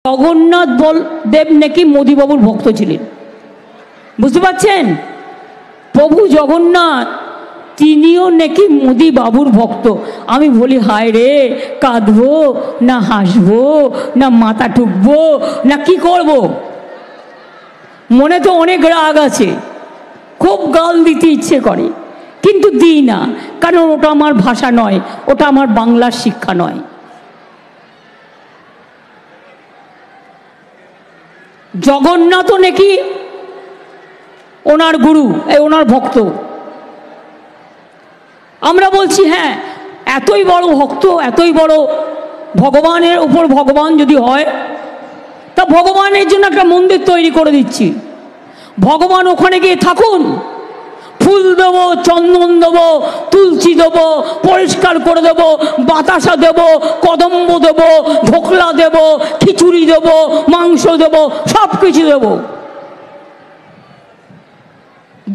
জগন্নাথ বলদেব নাকি মোদিবাবুর ভক্ত ছিলেন, বুঝতে পারছেন? প্রভু জগন্নাথ তিনিও নাকি মোদি বাবুর ভক্ত। আমি বলি হায় রে, কাঁদবো না হাসবো না মাথা ঠুকবো না কি করব? মনে তো অনেক রাগ আছে, খুব গাল দিতে ইচ্ছে করে, কিন্তু দিই না, কারণ ওটা আমার ভাষা নয়, ওটা আমার বাংলার শিক্ষা নয়। জগন্নাথও নাকি ওনার গুরু, ওনার ভক্ত। আমরা বলছি হ্যাঁ, এতই বড় ভক্ত, এতই বড় ভগবানের উপর ভগবান যদি হয়, তা ভগবানের জন্য একটা মন্দির তৈরি করে দিচ্ছি, ভগবান ওখানে গিয়ে থাকুন, ফুল দেবো, চন্দন দেবো, তুলসী দেবো, পরিষ্কার করে দেবো, বাতাসা দেবো, কদম্ব দেবো, ঢোকলা দেবো, খিচুড়ি দেবো, মাংস দেবো, সব কিছু দেবো,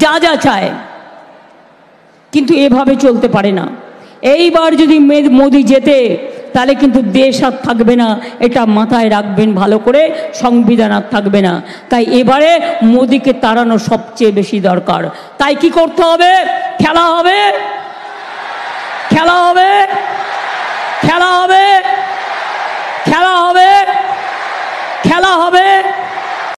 যা যা চায়। কিন্তু এভাবে চলতে পারে না। এইবার যদি মোদি যেতে, তাহলে কিন্তু দেশ আর থাকবে না, এটা মাথায় রাখবেন ভালো করে, সংবিধান আর থাকবে না। তাই এবারে মোদিকে তাড়ানো সবচেয়ে বেশি দরকার। তাই কি করতে হবে? খেলা হবে